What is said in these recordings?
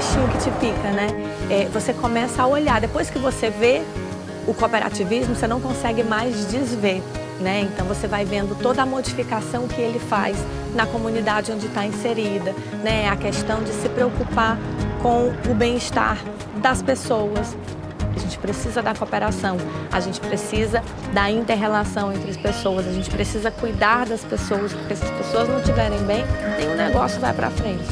bichinho que te pica, né? Você começa a olhar. Depois que você vê o cooperativismo, você não consegue mais desver, né? Então você vai vendo toda a modificação que ele faz na comunidade onde está inserida, né? A questão de se preocupar com o bem-estar das pessoas. A gente precisa da cooperação, a gente precisa da inter-relação entre as pessoas, a gente precisa cuidar das pessoas, porque se as pessoas não estiverem bem, nenhum negócio vai para frente.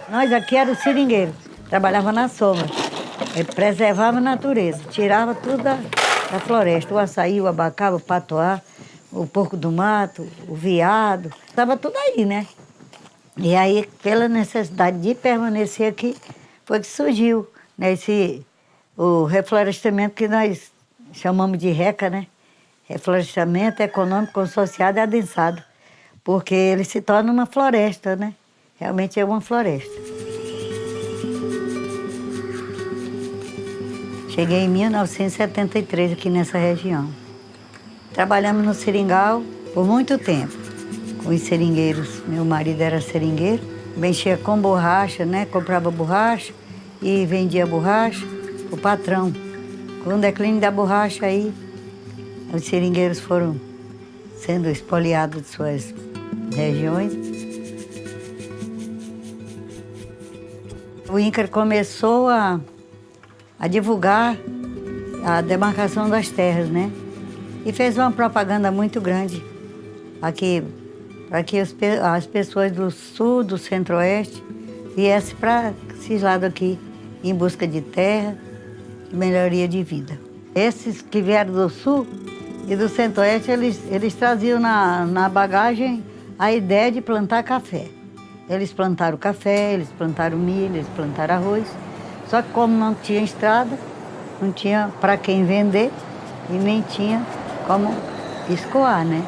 Nós aqui era o seringueiro, trabalhava na sombra, preservava a natureza, tirava tudo da floresta, o açaí, o abacate, o patoá, o porco do mato, o veado, estava tudo aí, né? E aí, pela necessidade de permanecer aqui, foi que surgiu, né, o reflorestamento que nós chamamos de RECA, né? Reflorestamento econômico, consociado e adensado, porque ele se torna uma floresta, né? Realmente é uma floresta. Cheguei em 1973 aqui nessa região. Trabalhamos no seringal por muito tempo, com os seringueiros. Meu marido era seringueiro, mexia com borracha, né? Comprava borracha e vendia borracha para o patrão. Com o declínio da borracha aí, os seringueiros foram sendo expoliados de suas regiões. O INCRA começou a divulgar a demarcação das terras, né? E fez uma propaganda muito grande aqui, para que as pessoas do sul, do centro-oeste, viessem para esses lados aqui, em busca de terra e melhoria de vida. Esses que vieram do sul e do centro-oeste, eles traziam na bagagem a ideia de plantar café. Eles plantaram café, eles plantaram milho, eles plantaram arroz. Só que como não tinha estrada, não tinha para quem vender e nem tinha como escoar, né?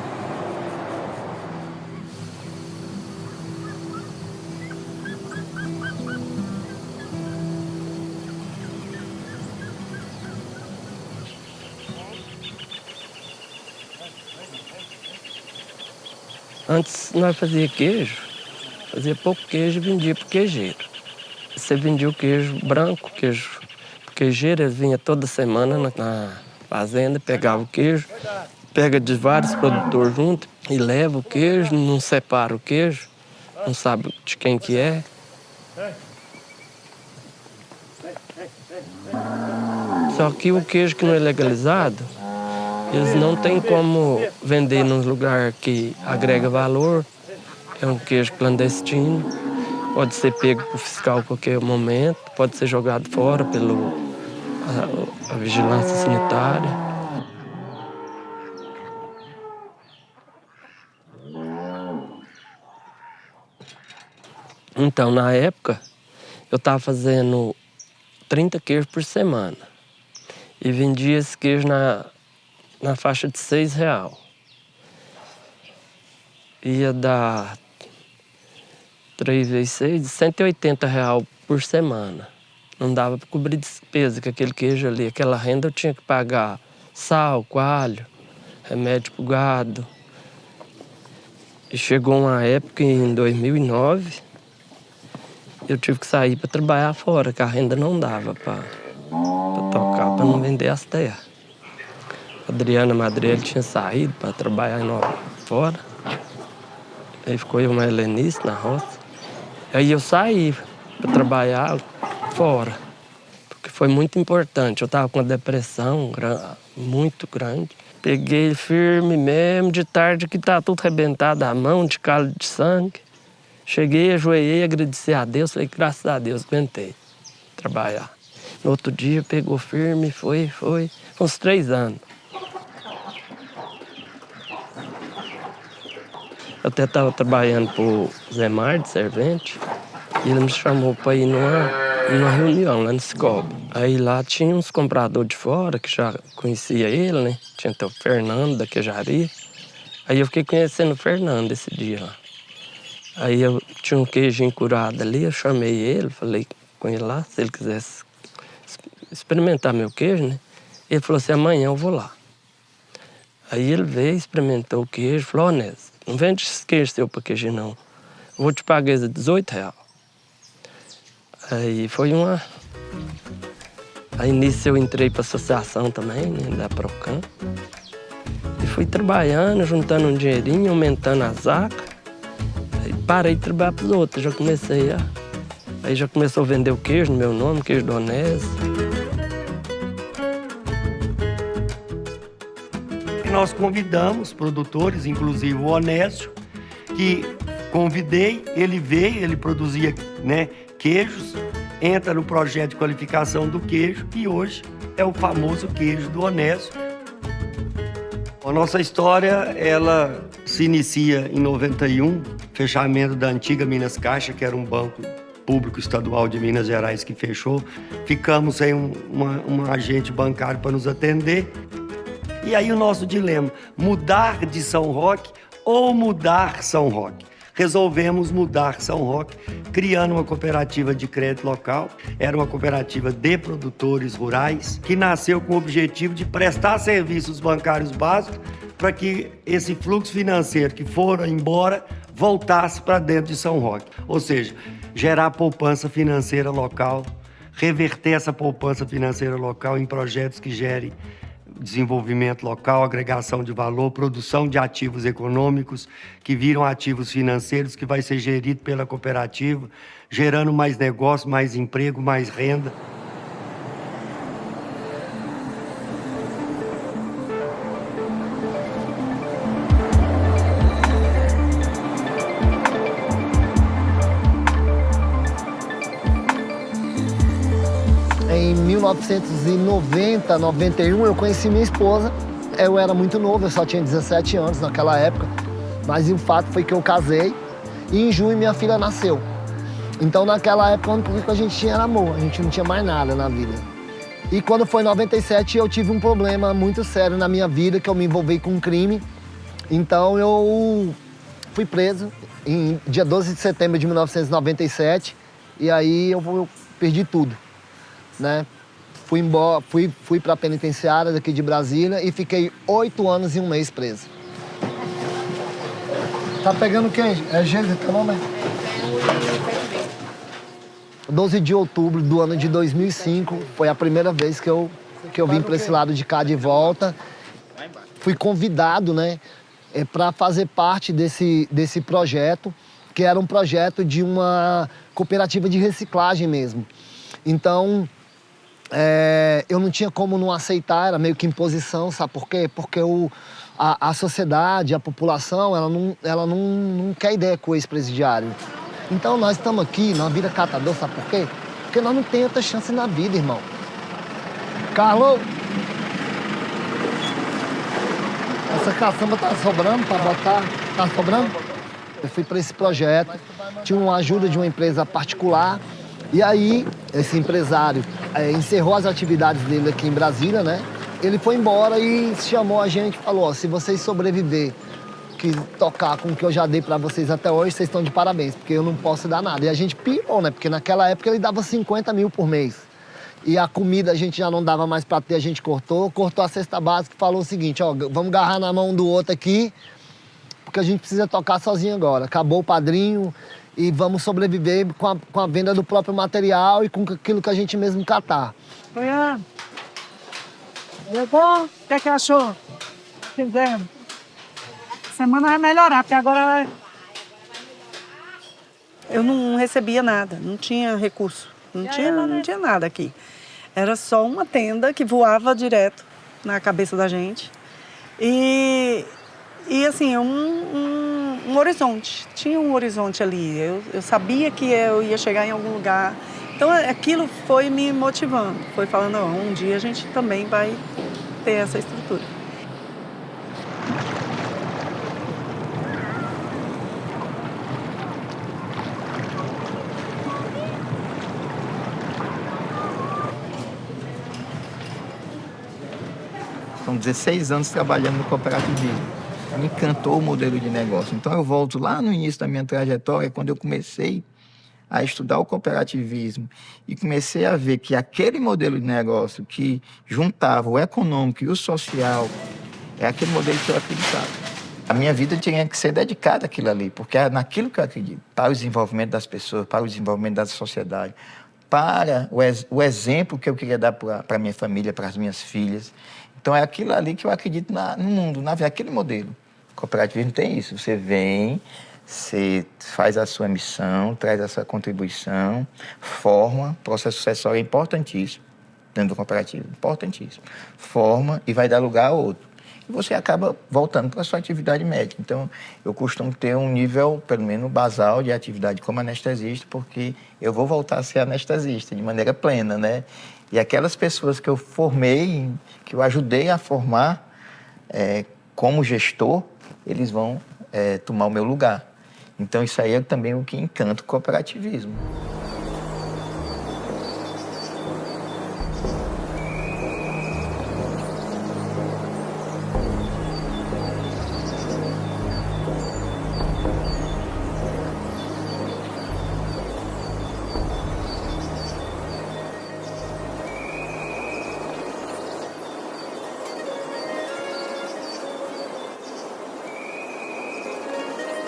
Antes nós fazia queijo, fazia pouco queijo e vendia para o queijeiro. Você vendia o queijo branco, queijo queijeiro, ele vinha toda semana na fazenda, pegava o queijo, pega de vários produtores juntos e leva o queijo, não separa o queijo, não sabe de quem que é. Só que o queijo que não é legalizado, eles não têm como vender num lugar que agrega valor. É um queijo clandestino, pode ser pego por fiscal a qualquer momento, pode ser jogado fora pela vigilância sanitária. Então, na época, eu estava fazendo 30 queijos por semana e vendia esse queijo na faixa de R$6. Ia dar 3 vezes 6, de R$180 por semana. Não dava para cobrir despesa com aquele queijo ali. Aquela renda eu tinha que pagar sal, coalho, remédio para o gado. E chegou uma época, em 2009, eu tive que sair para trabalhar fora, que a renda não dava para tocar, para não vender as terras. A Adriana Madriel tinha saído para trabalhar fora. Aí ficou eu e uma Helenice na roça. Aí eu saí para trabalhar fora, porque foi muito importante. Eu estava com uma depressão muito grande. Peguei firme mesmo, de tarde que tá tudo arrebentado, a mão de calo de sangue. Cheguei, ajoelhei, agradeci a Deus, falei, graças a Deus, aguentei trabalhar. No outro dia pegou firme, foi uns 3 anos. Eu até estava trabalhando para o Zé Mar, de servente, e ele me chamou para ir numa reunião lá no Cicobi. Aí lá tinha uns compradores de fora, que já conhecia ele, né? tinha até o Fernando da queijaria. Aí eu fiquei conhecendo o Fernando esse dia lá. Aí eu tinha um queijinho curado ali, eu chamei ele, falei com ele lá, se ele quisesse experimentar meu queijo, né? Ele falou assim, amanhã eu vou lá. Aí ele veio, experimentou o queijo, falou, Onésio, não vende esse queijo seu pra queijo não. Eu vou te pagar R$18. Aí foi uma... Aí nisso eu entrei pra associação também, né, da Procam. E fui trabalhando, juntando um dinheirinho, aumentando a zaca. Aí parei de trabalhar pros outros, já comecei a... Aí já começou a vender o queijo no meu nome, queijo do Onésio. Nós convidamos produtores, inclusive o Onésio, que convidei, ele veio, ele produzia, né, queijos, entra no projeto de qualificação do queijo e hoje é o famoso queijo do Onésio. A nossa história, ela se inicia em 91, fechamento da antiga Minas Caixa, que era um banco público estadual de Minas Gerais que fechou. Ficamos sem um agente bancário para nos atender. E aí o nosso dilema, mudar de São Roque ou mudar São Roque? Resolvemos mudar São Roque, criando uma cooperativa de crédito local. Era uma cooperativa de produtores rurais, que nasceu com o objetivo de prestar serviços bancários básicos para que esse fluxo financeiro que fora embora voltasse para dentro de São Roque. Ou seja, gerar poupança financeira local, reverter essa poupança financeira local em projetos que gerem desenvolvimento local, agregação de valor, produção de ativos econômicos que viram ativos financeiros que vai ser gerido pela cooperativa, gerando mais negócio, mais emprego, mais renda. Em 1990, 91, eu conheci minha esposa. Eu era muito novo, eu só tinha 17 anos naquela época. Mas o fato foi que eu casei e em junho minha filha nasceu. Então naquela época o que a gente tinha era amor, a gente não tinha mais nada na vida. E quando foi em 97 eu tive um problema muito sério na minha vida, que eu me envolvi com um crime. Então eu fui preso em dia 12 de setembro de 1997 e aí eu perdi tudo. Né? Fui embora, fui para a penitenciária daqui de Brasília e fiquei 8 anos e 1 mês preso. Tá pegando quem? É Gênesis, teu nome? 12 de outubro do ano de 2005 foi a primeira vez que eu vim para esse lado de cá de volta. Fui convidado, né, para fazer parte desse projeto, que era um projeto de uma cooperativa de reciclagem mesmo. Então, eu não tinha como não aceitar, era meio que imposição, sabe por quê? Porque a sociedade, a população, ela não quer ideia com o ex-presidiário. Então nós estamos aqui, nós vira catador, sabe por quê? Porque nós não temos outra chance na vida, irmão. Carlos, essa caçamba tá sobrando para botar? Tá sobrando? Eu fui para esse projeto, tinha uma ajuda de uma empresa particular. E aí, esse empresário encerrou as atividades dele aqui em Brasília, né? Ele foi embora e chamou a gente e falou, ó, se vocês sobreviver, que tocar com o que eu já dei pra vocês até hoje, vocês estão de parabéns, porque eu não posso dar nada. E a gente pirou, né? Porque naquela época ele dava 50 mil por mês. E a comida a gente já não dava mais pra ter, a gente cortou a cesta básica e falou o seguinte, ó, vamos agarrar na mão do outro aqui, porque a gente precisa tocar sozinho agora. Acabou o padrinho e vamos sobreviver com a venda do próprio material e com aquilo que a gente mesmo catar. Oi, Ana. Levou? O que é que achou? Fizemos. Semana vai melhorar, porque agora eu não recebia nada, não tinha recurso, não tinha nada aqui. Era só uma tenda que voava direto na cabeça da gente. E assim, um horizonte, tinha um horizonte ali. Eu sabia que eu ia chegar em algum lugar. Então aquilo foi me motivando, foi falando, ó, um dia a gente também vai ter essa estrutura. São 16 anos trabalhando no cooperativismo. Me encantou o modelo de negócio. Então eu volto lá no início da minha trajetória, quando eu comecei a estudar o cooperativismo e comecei a ver que aquele modelo de negócio que juntava o econômico e o social é aquele modelo que eu acreditava. A minha vida tinha que ser dedicada àquilo ali, porque é naquilo que eu acredito, para o desenvolvimento das pessoas, para o desenvolvimento da sociedade, para o exemplo que eu queria dar para a minha família, para as minhas filhas. Então é aquilo ali que eu acredito no mundo, naquele modelo. O cooperativismo tem isso, você vem, você faz a sua missão, traz a sua contribuição, forma, processo sucessório é importantíssimo dentro do cooperativo, importantíssimo. Forma e vai dar lugar a outro. E você acaba voltando para a sua atividade médica. Então, eu costumo ter um nível, pelo menos, basal de atividade como anestesista, porque eu vou voltar a ser anestesista de maneira plena, né? E aquelas pessoas que eu formei, que eu ajudei a formar como gestor, eles vão tomar o meu lugar. Então, isso aí é também o que encanta o cooperativismo.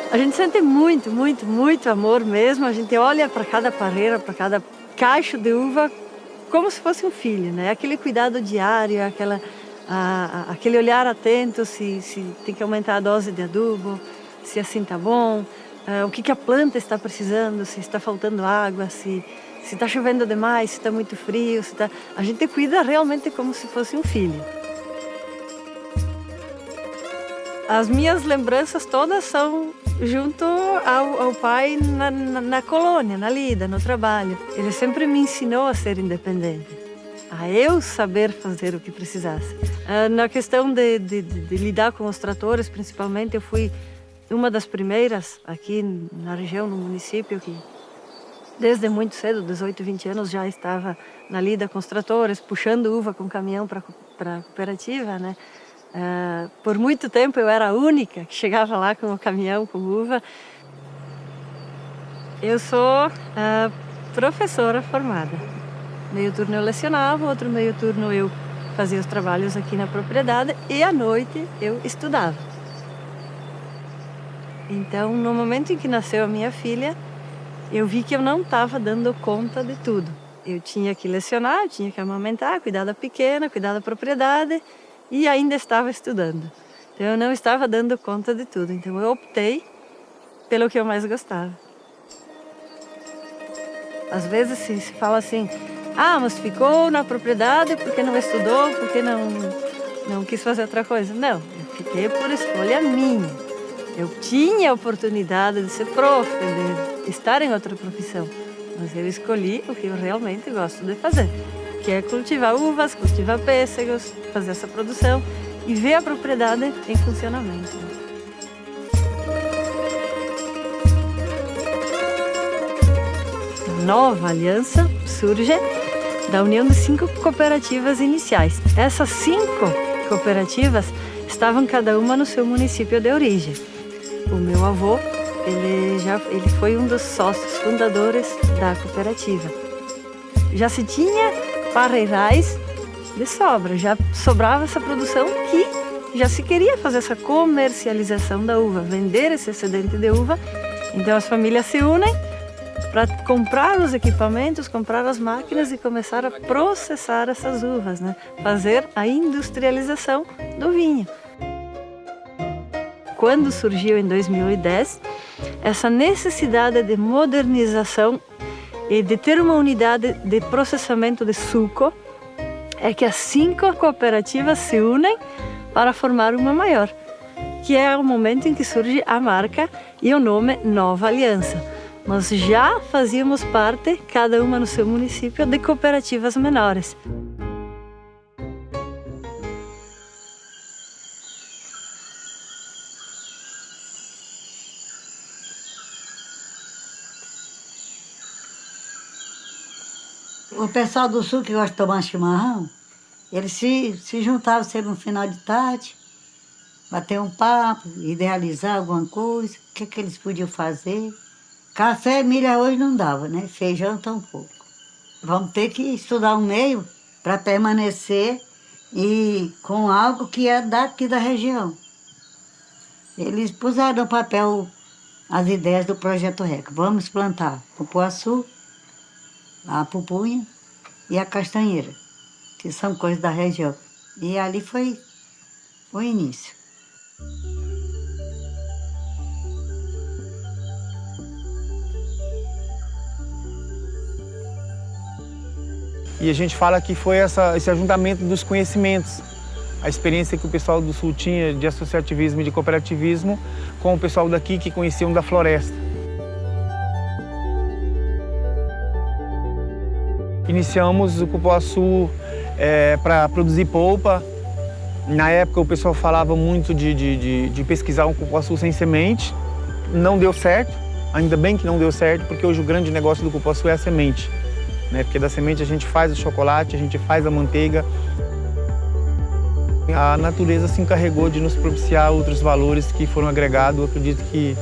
A gente sente muito, muito, muito amor mesmo. A gente olha para cada parreira, para cada cacho de uva, como se fosse um filho, né? Aquele cuidado diário, aquele olhar atento se tem que aumentar a dose de adubo, se assim tá bom, o que a planta está precisando, se está faltando água, se está chovendo demais, se está muito frio, A gente cuida realmente como se fosse um filho. As minhas lembranças todas são junto ao pai na colônia, na lida, no trabalho. Ele sempre me ensinou a ser independente, a eu saber fazer o que precisasse. Na questão de lidar com os tratores, principalmente, eu fui uma das primeiras aqui na região, no município, que desde muito cedo, 18, 20 anos, já estava na lida com os tratores, puxando uva com caminhão para a cooperativa, né? Por muito tempo eu era a única que chegava lá com o caminhão, com uva. Eu sou professora formada. Meio turno eu lecionava, outro meio turno eu fazia os trabalhos aqui na propriedade e à noite eu estudava. Então, no momento em que nasceu a minha filha, eu vi que eu não estava dando conta de tudo. Eu tinha que lecionar, eu tinha que amamentar, cuidar da pequena, cuidar da propriedade. E ainda estava estudando. Então, eu não estava dando conta de tudo. Então, eu optei pelo que eu mais gostava. Às vezes se fala assim, mas ficou na propriedade porque não estudou, porque não quis fazer outra coisa. Não, eu fiquei por escolha minha. Eu tinha a oportunidade de ser prof, de estar em outra profissão. Mas eu escolhi o que eu realmente gosto de fazer, que é cultivar uvas, cultivar pêssegos, fazer essa produção e ver a propriedade em funcionamento. A Nova Aliança surge da união de 5 cooperativas iniciais. Essas 5 cooperativas estavam cada uma no seu município de origem. O meu avô, ele foi um dos sócios fundadores da cooperativa. Já se tinha parreirais de sobra, já sobrava essa produção que já se queria fazer essa comercialização da uva, vender esse excedente de uva. Então as famílias se unem para comprar os equipamentos, comprar as máquinas e começar a processar essas uvas, né? Fazer a industrialização do vinho. Quando surgiu em 2010, essa necessidade de modernização e de ter uma unidade de processamento de suco, é que as 5 cooperativas se unem para formar uma maior, que é o momento em que surge a marca e o nome Nova Aliança. Nós já fazíamos parte, cada uma no seu município, de cooperativas menores. O pessoal do sul que gosta de tomar chimarrão, Eles se juntavam sempre no final de tarde, bater um papo, idealizar alguma coisa, o que eles podiam fazer. Café e milho hoje não dava, né? Feijão tampouco. Vamos ter que estudar um meio para permanecer e com algo que é daqui da região. Eles puseram no papel as ideias do Projeto REC. Vamos plantar cupuaçu, a pupunha e a castanheira, que são coisas da região. E ali foi o início. E a gente fala que foi esse ajuntamento dos conhecimentos, a experiência que o pessoal do Sul tinha de associativismo e de cooperativismo com o pessoal daqui que conheciam da floresta. Iniciamos o cupuaçu para produzir polpa. Na época o pessoal falava muito de pesquisar um cupuaçu sem semente. Não deu certo, ainda bem que não deu certo, porque hoje o grande negócio do cupuaçu é a semente. Porque da semente a gente faz o chocolate, a gente faz a manteiga. A natureza se encarregou de nos propiciar outros valores que foram agregados, eu acredito que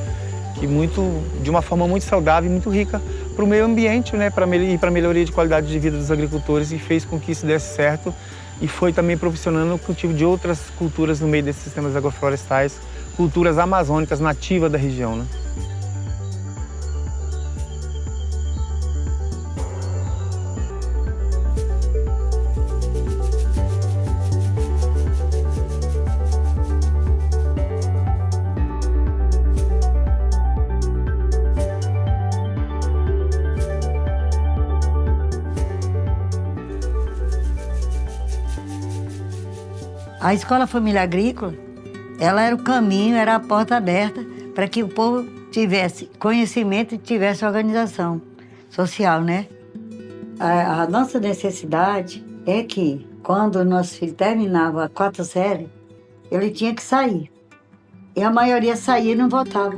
de uma forma muito saudável e muito rica para o meio ambiente, né? E para a melhoria de qualidade de vida dos agricultores, e fez com que isso desse certo e foi também proporcionando o cultivo de outras culturas no meio desses sistemas agroflorestais, culturas amazônicas nativas da região, né? A Escola Família Agrícola, ela era o caminho, era a porta aberta para que o povo tivesse conhecimento e tivesse organização social, né? A nossa necessidade é que, quando o nosso filho terminava a 4ª série, ele tinha que sair. E a maioria saía e não voltava.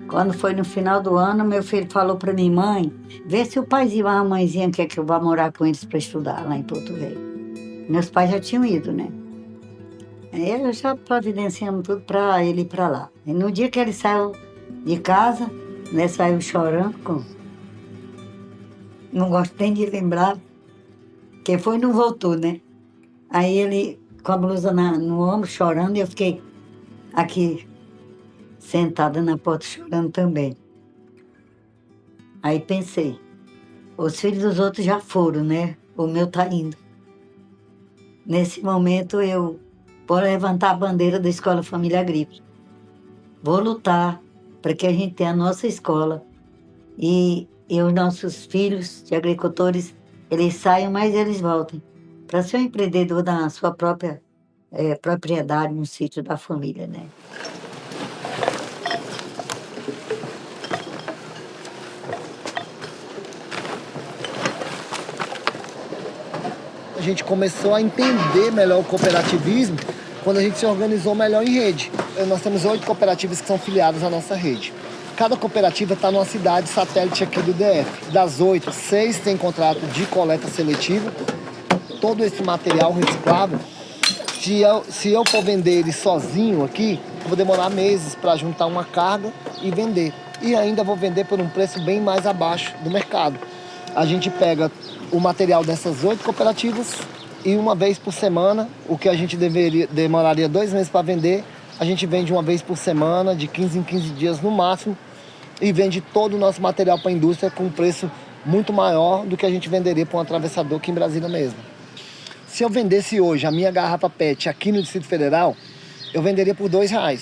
Quando foi no final do ano, meu filho falou para minha mãe, vê se o paizinho e a mãezinha quer que eu vá morar com eles para estudar lá em Porto Velho. Meus pais já tinham ido, né? Aí eu já providenciamos tudo para ele ir para lá. E no dia que ele saiu de casa, né, saiu chorando, não gosto nem de lembrar, quem foi não voltou, né? Aí ele, com a blusa no ombro, chorando, e eu fiquei aqui, sentada na porta, chorando também. Aí pensei, os filhos dos outros já foram, né? O meu tá indo. Nesse momento, eu vou levantar a bandeira da Escola Família Agrícola. Vou lutar para que a gente tenha a nossa escola e os nossos filhos de agricultores, eles saiam, mas eles voltem para ser um empreendedor da sua própria propriedade, no sítio da família, né? A gente começou a entender melhor o cooperativismo quando a gente se organizou melhor em rede. Nós temos 8 cooperativas que são filiadas à nossa rede. Cada cooperativa está numa cidade satélite aqui do DF. Das 8, 6 têm contrato de coleta seletiva. Todo esse material reciclável, se eu for vender ele sozinho aqui, eu vou demorar meses para juntar uma carga e vender. E ainda vou vender por um preço bem mais abaixo do mercado. A gente pega o material dessas 8 cooperativas e uma vez por semana, o que a gente demoraria 2 meses para vender, a gente vende uma vez por semana, de 15 em 15 dias no máximo, e vende todo o nosso material para a indústria com um preço muito maior do que a gente venderia para um atravessador aqui em Brasília mesmo. Se eu vendesse hoje a minha garrafa PET aqui no Distrito Federal, eu venderia por R$2.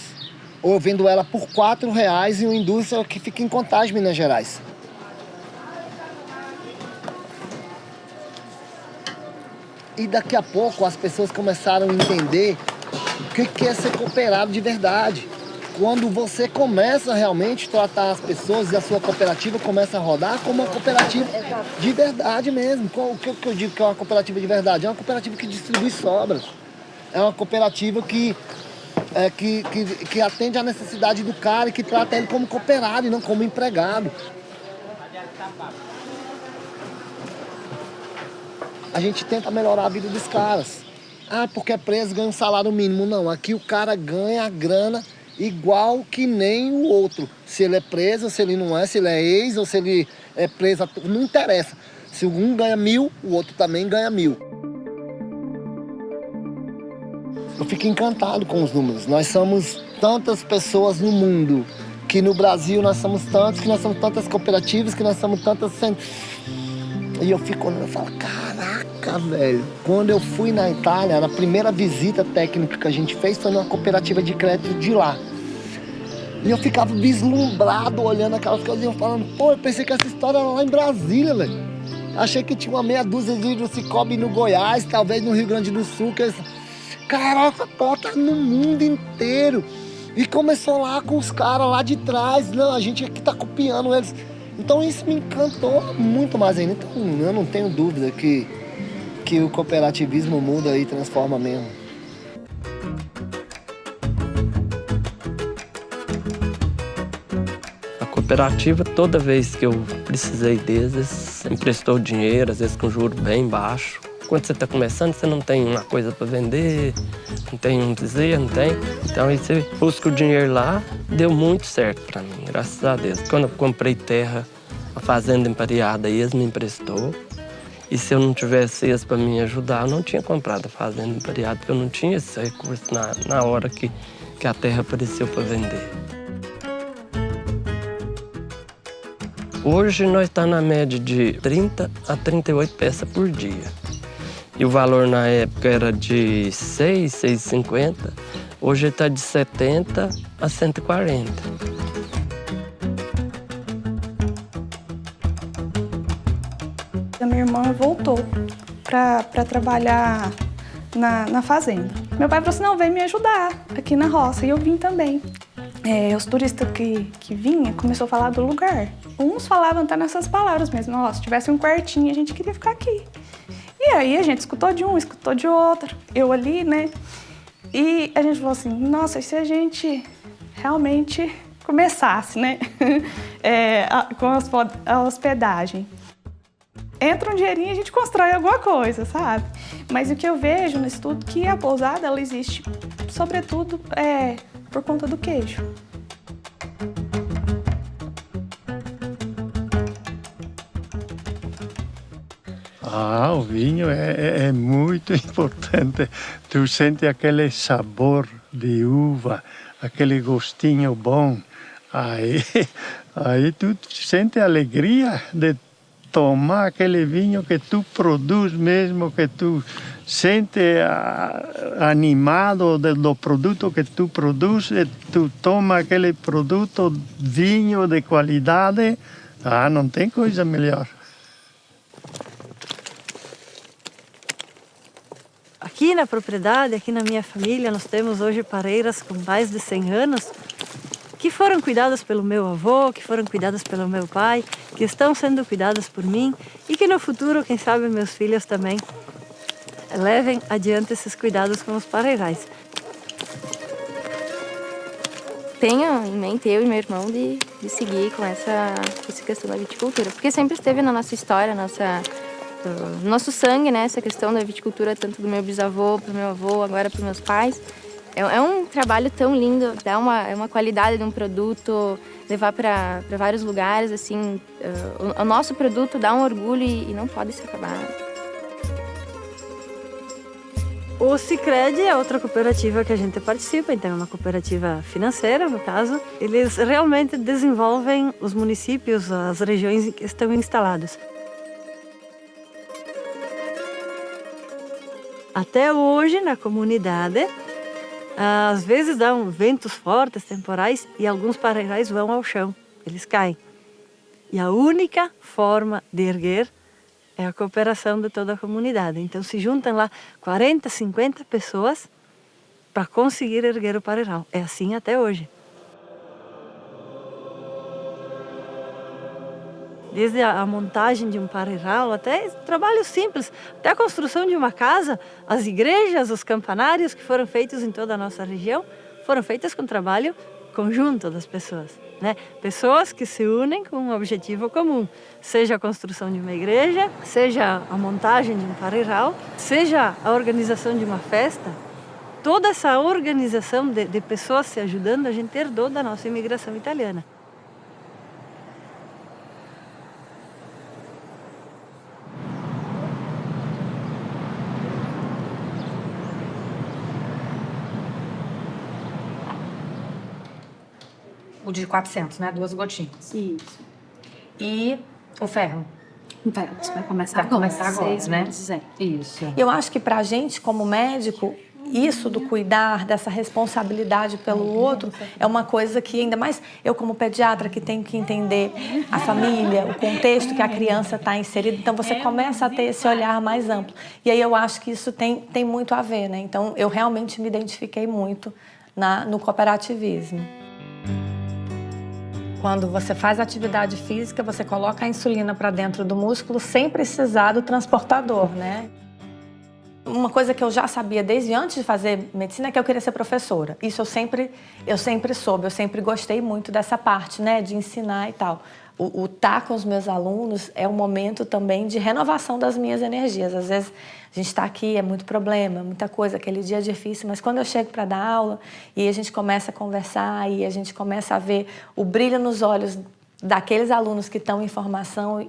Ou eu vendo ela por R$4 em uma indústria que fica em Contagem, Minas Gerais. E daqui a pouco as pessoas começaram a entender o que é ser cooperado de verdade. Quando você começa realmente a tratar as pessoas e a sua cooperativa começa a rodar como uma cooperativa de verdade mesmo. O que eu digo que é uma cooperativa de verdade? É uma cooperativa que distribui sobras. É uma cooperativa que atende à necessidade do cara e que trata ele como cooperado e não como empregado. a gente tenta melhorar a vida dos caras. Ah, porque é preso, ganha um salário mínimo. Não, aqui o cara ganha a grana igual que nem o outro. Se ele é preso, se ele não é, se ele é ex ou se ele é preso, não interessa. Se um ganha 1.000, o outro também ganha 1.000. Eu fico encantado com os números. Nós somos tantas pessoas no mundo, que no Brasil nós somos tantos, que nós somos tantas cooperativas, que nós somos tantas... E eu fico olhando e falo, caraca, velho. Quando eu fui na Itália, a primeira visita técnica que a gente fez foi numa cooperativa de crédito de lá. E eu ficava vislumbrado olhando aquelas coisas e falando, pô, eu pensei que essa história era lá em Brasília, velho. Achei que tinha uma meia dúzia de Cicobi no Goiás, talvez no Rio Grande do Sul. Que... Caraca, tá no mundo inteiro. E começou lá com os caras lá de trás. Não, a gente aqui tá copiando eles. Então isso me encantou muito mais ainda. Então eu não tenho dúvida que o cooperativismo muda e transforma mesmo. A cooperativa, toda vez que eu precisei deles, emprestou dinheiro, às vezes com juro bem baixo. Quando você está começando, você não tem uma coisa para vender, não tem um dizer, não tem. Então aí você busca o dinheiro lá, deu muito certo para mim, graças a Deus. Quando eu comprei terra, a fazenda empareada, eles me emprestou. E se eu não tivesse eles para me ajudar, eu não tinha comprado a fazenda empareada, porque eu não tinha esse recurso na hora que a terra apareceu para vender. Hoje nós estamos na média de 30 a 38 peças por dia. E o valor na época era de 6,50. Hoje está de 70 a 140. A minha irmã voltou para trabalhar na fazenda. Meu pai falou assim, não, vem me ajudar aqui na roça. E eu vim também. Os turistas que vinham começou a falar do lugar. Uns falavam até nessas palavras mesmo. Nossa, se tivesse um quartinho, a gente queria ficar aqui. E aí a gente escutou de um, escutou de outro. Eu ali, né? E a gente falou assim, nossa, e se a gente realmente começasse, né? Com a hospedagem. Entra um dinheirinho e a gente constrói alguma coisa, sabe? Mas o que eu vejo no estudo é que a pousada, ela existe, sobretudo, por conta do queijo. Ah, o vinho é muito importante. Tu sente aquele sabor de uva, aquele gostinho bom. Aí tu sente a alegria de tomar aquele vinho que tu produz mesmo, que tu sente animado do produto que tu produz, e tu toma aquele produto, vinho de qualidade. Ah, não tem coisa melhor. Aqui na propriedade, aqui na minha família, nós temos hoje pareiras com mais de 100 anos que foram cuidadas pelo meu avô, que foram cuidadas pelo meu pai, que estão sendo cuidadas por mim e que no futuro, quem sabe, meus filhos também levem adiante esses cuidados com os pareirais. Tenho em mente, eu e meu irmão, de seguir com essa questão da viticultura, porque sempre esteve na nossa história, no nosso sangue, né, essa questão da viticultura, tanto do meu bisavô, para o meu avô, agora para os meus pais. É um trabalho tão lindo, dá uma qualidade de um produto, levar para vários lugares, assim, o nosso produto dá um orgulho e não pode se acabar. O Sicredi é outra cooperativa que a gente participa, então é uma cooperativa financeira, no caso. Eles realmente desenvolvem os municípios, as regiões em que estão instalados. Até hoje, na comunidade, às vezes dão ventos fortes, temporais, e alguns pareirais vão ao chão, eles caem. E a única forma de erguer é a cooperação de toda a comunidade. Então se juntam lá 40, 50 pessoas para conseguir erguer o pareiral. É assim até hoje. Desde a montagem de um pareiral até trabalhos simples, até a construção de uma casa, as igrejas, os campanários que foram feitos em toda a nossa região, foram feitas com trabalho conjunto das pessoas, né? Pessoas que se unem com um objetivo comum, seja a construção de uma igreja, seja a montagem de um parreiral, seja a organização de uma festa. Toda essa organização de pessoas se ajudando, a gente herdou da nossa imigração italiana. O de 400, né? 2 gotinhas. Isso. E o ferro? O ferro, você vai começar Vai agora. começar agora, 6 né? meses, é. Isso. Eu acho que pra gente, como médico, isso do cuidar, dessa responsabilidade pelo outro, é uma coisa que, ainda mais eu como pediatra, que tenho que entender a família, o contexto que a criança está inserida, então você começa a ter esse olhar mais amplo. E aí eu acho que isso tem muito a ver, né? Então eu realmente me identifiquei muito no cooperativismo. Quando você faz atividade física, você coloca a insulina para dentro do músculo sem precisar do transportador, né? Uma coisa que eu já sabia desde antes de fazer medicina é que eu queria ser professora. Isso eu sempre soube, eu sempre gostei muito dessa parte, né, de ensinar e tal. O estar com os meus alunos é um momento também de renovação das minhas energias. Às vezes a gente está aqui, é muito problema, muita coisa, aquele dia é difícil, mas quando eu chego para dar aula e a gente começa a conversar e a gente começa a ver o brilho nos olhos daqueles alunos que estão em formação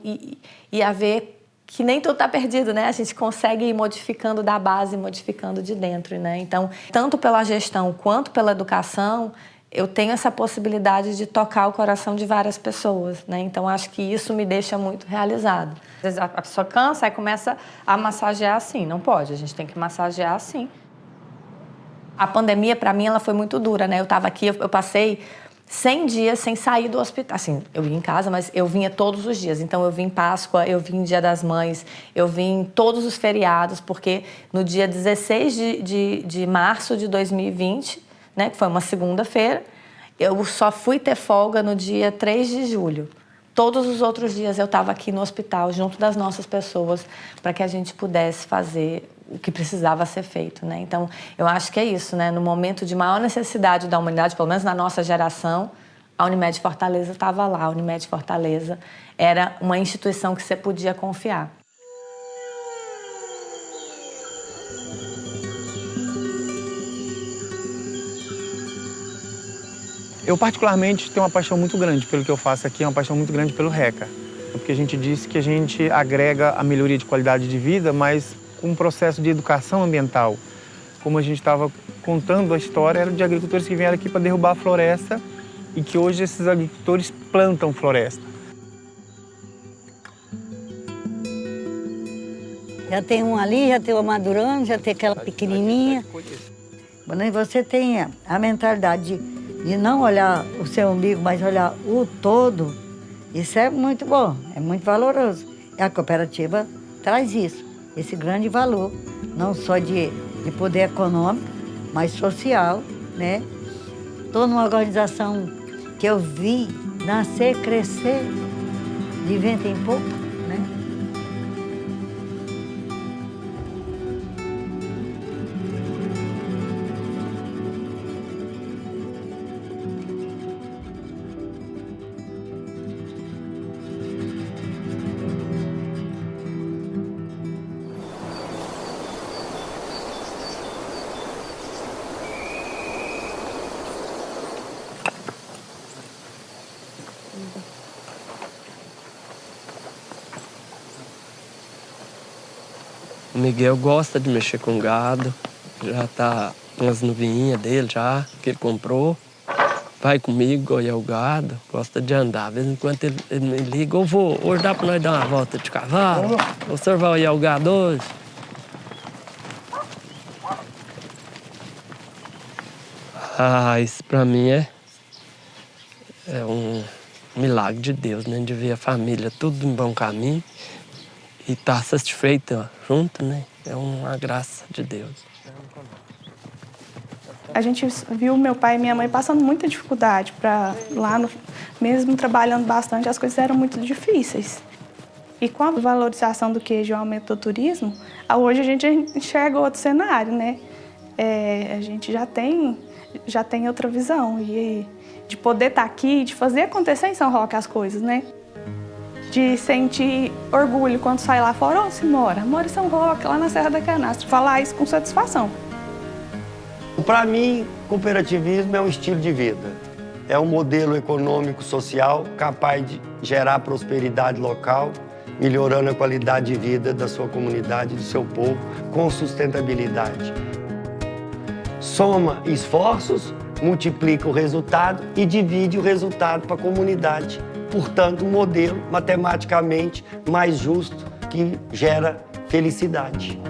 e a ver que nem tudo está perdido, né? A gente consegue ir modificando da base, modificando de dentro, né? Então, tanto pela gestão quanto pela educação, eu tenho essa possibilidade de tocar o coração de várias pessoas, né? Então, acho que isso me deixa muito realizada. Às vezes a pessoa cansa e começa a massagear assim. Não pode, a gente tem que massagear assim. A pandemia, para mim, ela foi muito dura, né? Eu estava aqui, eu passei 100 dias sem sair do hospital. Assim, eu ia em casa, mas eu vinha todos os dias. Então, eu vim em Páscoa, eu vim Dia das Mães, eu vim todos os feriados, porque no dia 16 de março de 2020, né, que foi uma segunda-feira, eu só fui ter folga no dia 3 de julho. Todos os outros dias eu estava aqui no hospital, junto das nossas pessoas, para que a gente pudesse fazer o que precisava ser feito, né? Então, eu acho que é isso, né? No momento de maior necessidade da humanidade, pelo menos na nossa geração, a Unimed Fortaleza estava lá. A Unimed Fortaleza era uma instituição que você podia confiar. Eu, particularmente, tenho uma paixão muito grande pelo que eu faço aqui, uma paixão muito grande pelo RECA. Porque a gente disse que a gente agrega a melhoria de qualidade de vida, mas com um processo de educação ambiental. Como a gente estava contando a história, era de agricultores que vieram aqui para derrubar a floresta e que hoje esses agricultores plantam floresta. Já tem um ali, já tem uma madurando, já tem aquela pequenininha. Quando você tem a mentalidade de não olhar o seu umbigo, mas olhar o todo, isso é muito bom, é muito valoroso. E a cooperativa traz isso, esse grande valor, não só de poder econômico, mas social, né? Estou numa organização que eu vi nascer, crescer, de vento em pouco, né? O Miguel gosta de mexer com gado, já tá com as novinhas dele já, que ele comprou. Vai comigo, olha o gado, gosta de andar. De vez em quando ele me liga, ô vô, hoje dá pra nós dar uma volta de cavalo? O senhor vai olhar o gado hoje? Ah, isso pra mim é um milagre de Deus, né? De ver a família tudo em bom caminho e estar satisfeita junto, né? É uma graça de Deus. A gente viu meu pai e minha mãe passando muita dificuldade para lá, mesmo trabalhando bastante, as coisas eram muito difíceis. E com a valorização do queijo e o aumento do turismo, hoje a gente enxerga outro cenário, né? A gente já tem já tem outra visão. E de poder estar aqui, de fazer acontecer em São Roque as coisas, né? De sentir orgulho quando sai lá fora, onde se mora? Mora em São Roque, lá na Serra da Canastra. Falar isso com satisfação. Para mim, cooperativismo é um estilo de vida. É um modelo econômico-social capaz de gerar prosperidade local, melhorando a qualidade de vida da sua comunidade, do seu povo, com sustentabilidade. Soma esforços, multiplica o resultado e divide o resultado para a comunidade. Portanto, um modelo matematicamente mais justo que gera felicidade.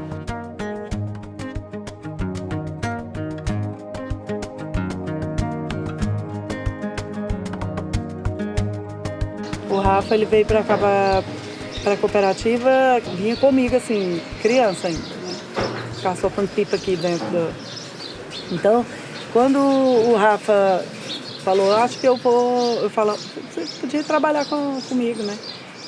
O Rafa, ele veio para cá, para a cooperativa, vinha comigo, assim, criança ainda, né? Ficava soltando pipa aqui dentro do... Então, quando o Rafa falou, acho que eu falo, você podia trabalhar comigo, né?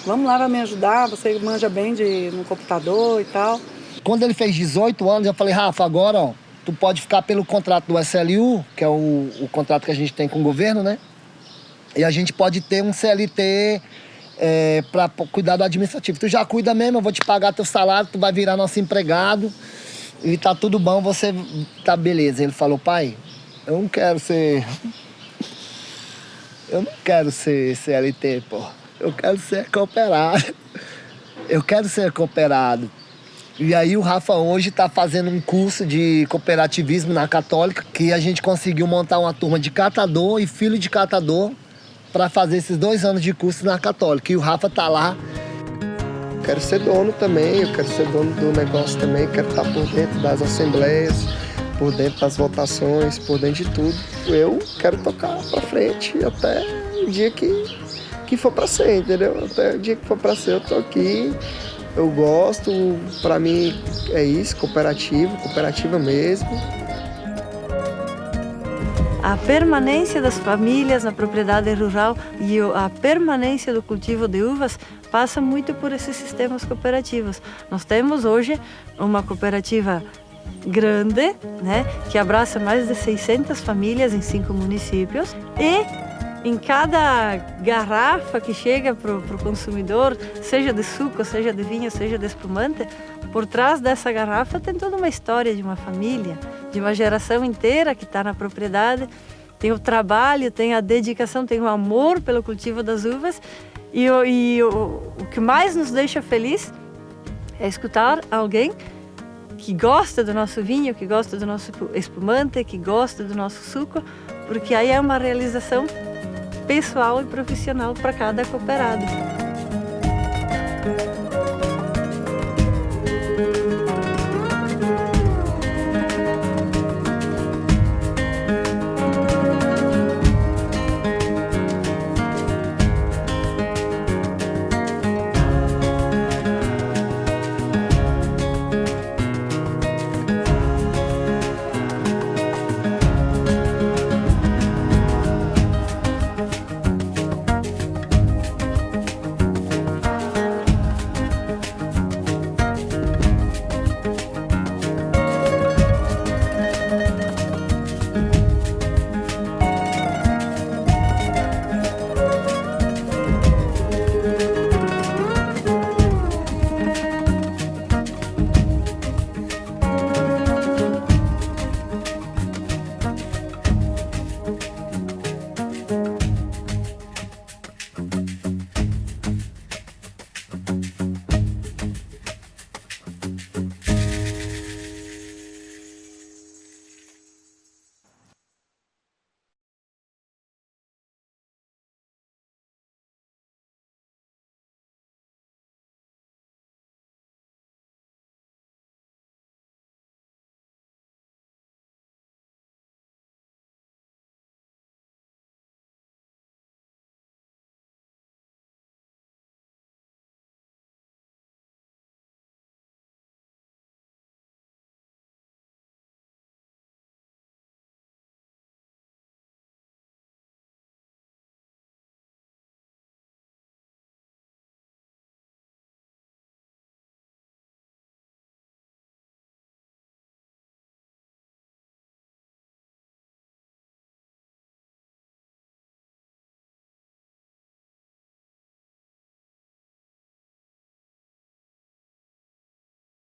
Vamos lá, vai me ajudar, você manja bem no computador e tal. Quando ele fez 18 anos, eu falei, Rafa, agora, ó, tu pode ficar pelo contrato do SLU, que é o contrato que a gente tem com o governo, né? E a gente pode ter um CLT para cuidar do administrativo. Tu já cuida mesmo, eu vou te pagar teu salário, tu vai virar nosso empregado e tá tudo bom, você tá beleza. Ele falou, pai, eu não quero ser CLT, pô. Eu quero ser cooperado. Eu quero ser cooperado. E aí o Rafa hoje está fazendo um curso de cooperativismo na Católica, que a gente conseguiu montar uma turma de catador e filho de catador para fazer esses 2 anos de curso na Católica. E o Rafa tá lá. Quero ser dono também, eu quero ser dono do negócio também, quero estar por dentro das assembleias, por dentro das votações, por dentro de tudo. Eu quero tocar para frente até o dia que for para ser, entendeu? Até o dia que for para ser, eu tô aqui. Eu gosto, para mim é isso, cooperativa mesmo. A permanência das famílias na propriedade rural e a permanência do cultivo de uvas passa muito por esses sistemas cooperativos. Nós temos hoje uma cooperativa grande, né, que abraça mais de 600 famílias em 5 municípios e em cada garrafa que chega para o consumidor, seja de suco, seja de vinho, seja de espumante, por trás dessa garrafa tem toda uma história de uma família, de uma geração inteira que está na propriedade. Tem o trabalho, tem a dedicação, tem o amor pelo cultivo das uvas. E o que mais nos deixa feliz é escutar alguém que gosta do nosso vinho, que gosta do nosso espumante, que gosta do nosso suco, porque aí é uma realização pessoal e profissional para cada cooperado.